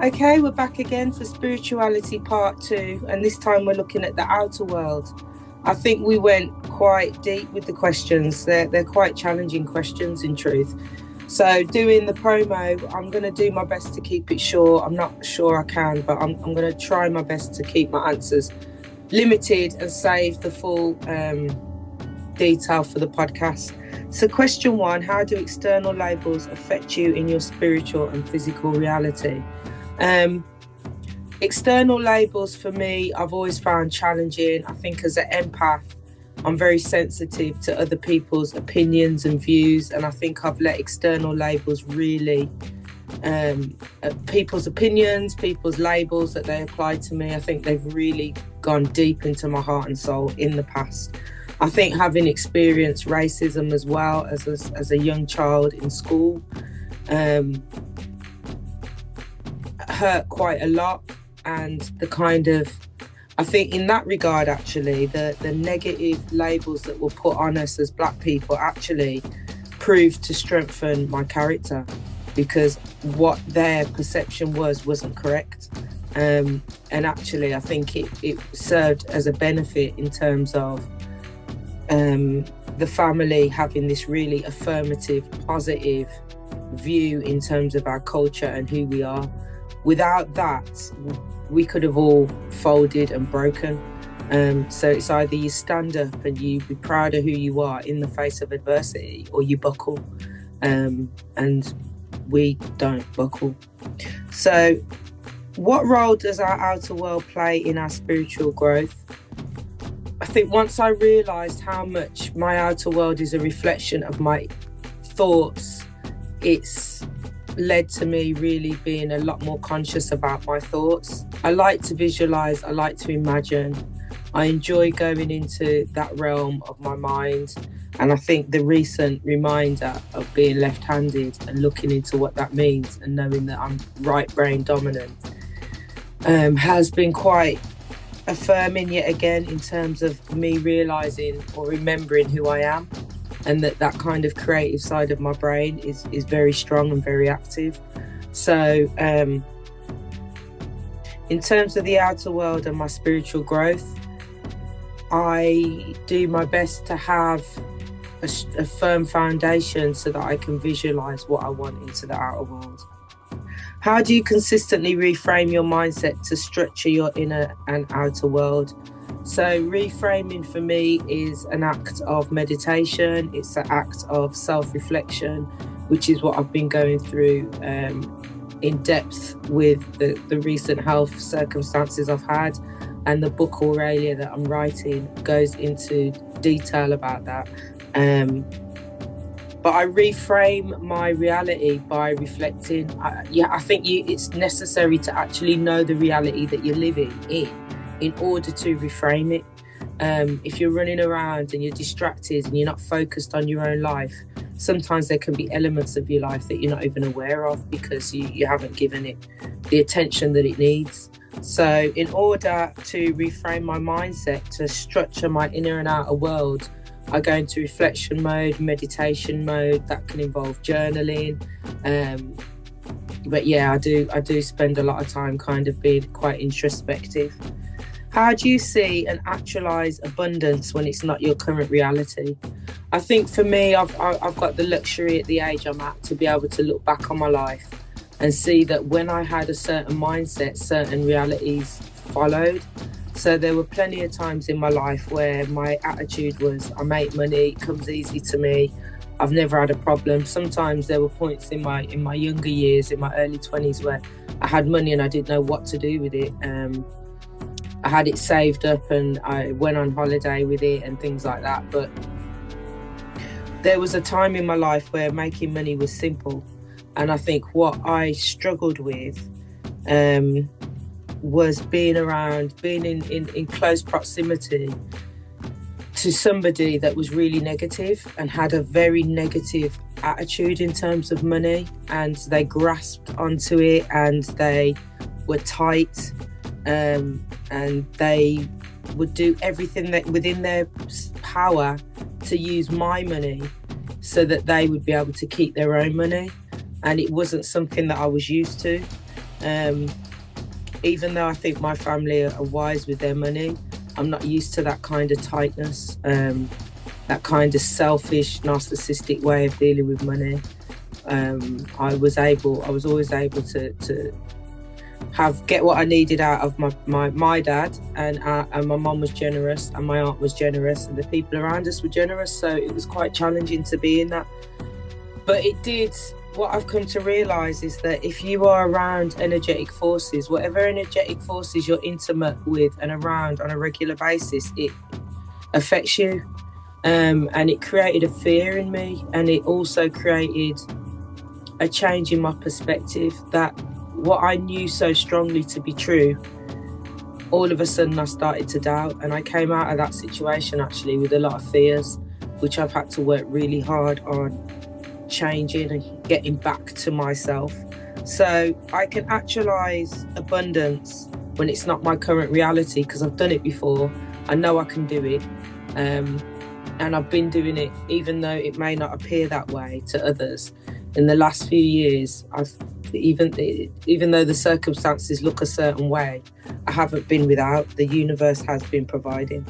Okay, we're back again for spirituality part 2, and this time we're looking at the outer world. I think we went quite deep with the questions. They're quite challenging questions in truth. So doing the promo, I'm going to do my best to keep it short. I'm not sure I can, but I'm going to try my best to keep my answers limited and save the full detail for the podcast. So question 1, how do external labels affect you in your spiritual and physical reality? External labels for me, I've always found challenging. I think as an empath, I'm very sensitive to other people's opinions and views, and I think I've let external labels really, people's opinions, people's labels that they apply to me, I think they've really gone deep into my heart and soul in the past. I think having experienced racism as well as a young child in school hurt quite a lot, and the kind of, I think in that regard actually the negative labels that were put on us as Black people actually proved to strengthen my character, because what their perception wasn't correct, and actually I think it served as a benefit in terms of the family having this really affirmative, positive view in terms of our culture and who we are. Without that, we could have all folded and broken. So it's either you stand up and you be proud of who you are in the face of adversity, or you buckle. And we don't buckle. So what role does our outer world play in our spiritual growth? I think once I realised how much my outer world is a reflection of my thoughts, it's led to me really being a lot more conscious about my thoughts. I like to visualize, I like to imagine. I enjoy going into that realm of my mind, and I think the recent reminder of being left-handed and looking into what that means and knowing that I'm right brain dominant has been quite affirming yet again in terms of me realizing or remembering who I am, and that kind of creative side of my brain is very strong and very active. So in terms of the outer world and my spiritual growth, I do my best to have a firm foundation so that I can visualize what I want into the outer world. How do you consistently reframe your mindset to structure your inner and outer world? So reframing for me is an act of meditation. It's an act of self-reflection, which is what I've been going through in depth with the recent health circumstances I've had, and the book Aurelia that I'm writing goes into detail about that. But I reframe my reality by reflecting. I think it's necessary to actually know the reality that you're living in order to reframe it. If you're running around and you're distracted and you're not focused on your own life, sometimes there can be elements of your life that you're not even aware of because you haven't given it the attention that it needs. So in order to reframe my mindset, to structure my inner and outer world, I go into reflection mode, meditation mode. That can involve journaling. But yeah, I do spend a lot of time kind of being quite introspective. How do you see and actualize abundance when it's not your current reality? I think for me, I've got the luxury at the age I'm at to be able to look back on my life and see that when I had a certain mindset, certain realities followed. So there were plenty of times in my life where my attitude was, I make money, it comes easy to me, I've never had a problem. Sometimes there were points in my younger years, in my early 20s, where I had money and I didn't know what to do with it. I had it saved up and I went on holiday with it and things like that. But there was a time in my life where making money was simple. And I think what I struggled with was being in close proximity to somebody that was really negative and had a very negative attitude in terms of money, and they grasped onto it and they were tight, and they would do everything that within their power to use my money so that they would be able to keep their own money, and it wasn't something that I was used to. Even though I think my family are wise with their money, I'm not used to that kind of tightness, that kind of selfish, narcissistic way of dealing with money. I was always able to get what I needed out of my dad, and my mum was generous, and my aunt was generous, and the people around us were generous. So it was quite challenging to be in that. But what I've come to realise is that if you are around energetic forces, whatever energetic forces you're intimate with and around on a regular basis, it affects you. And it created a fear in me, and it also created a change in my perspective, that what I knew so strongly to be true, all of a sudden I started to doubt. And I came out of that situation actually with a lot of fears, which I've had to work really hard on changing and getting back to myself. So I can actualize abundance when it's not my current reality, because I've done it before. I know I can do it. And I've been doing it even though it may not appear that way to others. In the last few years, even though the circumstances look a certain way, I haven't been without. The universe has been providing.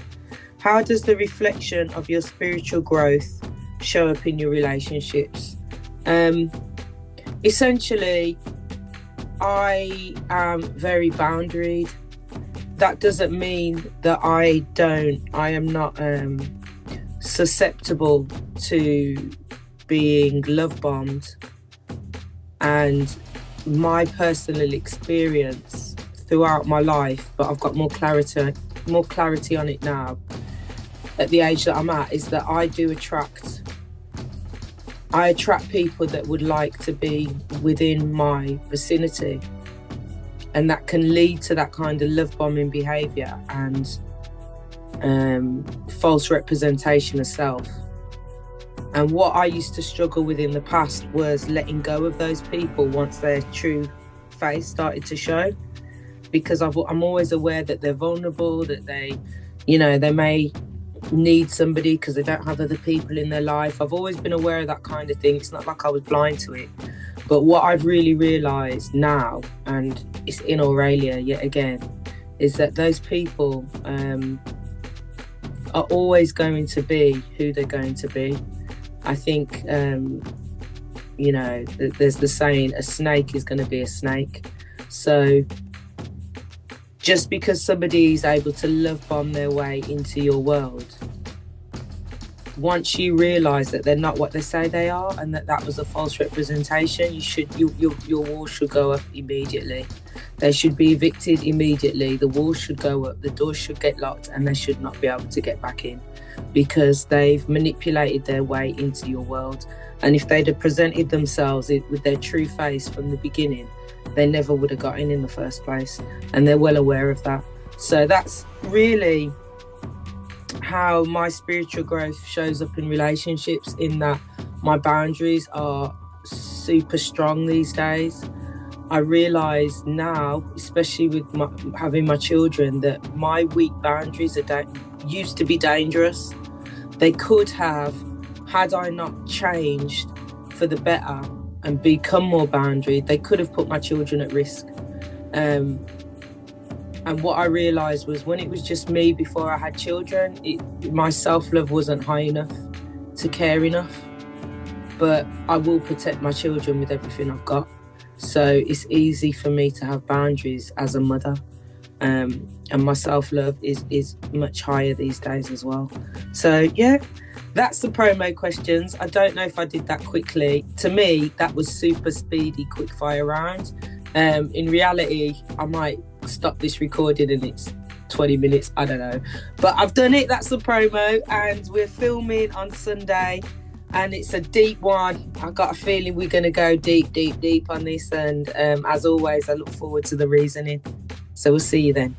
How does the reflection of your spiritual growth show up in your relationships? Essentially, I am very boundaried. That doesn't mean that I am not susceptible to being love bombed. And my personal experience throughout my life, but I've got more clarity on it now at the age that I'm at, is that I attract people that would like to be within my vicinity, and that can lead to that kind of love bombing behaviour and false representation of self. And what I used to struggle with in the past was letting go of those people once their true face started to show, because I'm always aware that they're vulnerable, that they may need somebody because they don't have other people in their life. I've always been aware of that kind of thing. It's not like I was blind to it. But what I've really realised now, and it's in Aurelia yet again, is that those people are always going to be who they're going to be. I think, there's the saying, a snake is going to be a snake. So just because somebody is able to love bomb their way into your world, once you realise that they're not what they say they are, and that was a false representation, your wall should go up immediately. They should be evicted immediately. The walls should go up, the doors should get locked, and they should not be able to get back in, because they've manipulated their way into your world. And if they'd have presented themselves with their true face from the beginning, they never would have got in the first place, and they're well aware of that. So that's really how my spiritual growth shows up in relationships, in that my boundaries are super strong these days. I realise now, especially with having my children, that my weak boundaries used to be dangerous. They could have, had I not changed for the better and become more boundaried, they could have put my children at risk. And what I realised was, when it was just me before I had children, my self-love wasn't high enough to care enough. But I will protect my children with everything I've got. So it's easy for me to have boundaries as a mother. And my self-love is much higher these days as well. So yeah, that's the promo questions. I don't know if I did that quickly. To me, that was super speedy, quick fire round. In reality, I might stop this recording and it's 20 minutes, I don't know. But I've done it, that's the promo, and we're filming on Sunday, and it's a deep one. I've got a feeling we're going to go deep on this, and as always, I look forward to the reasoning. So we'll see you then.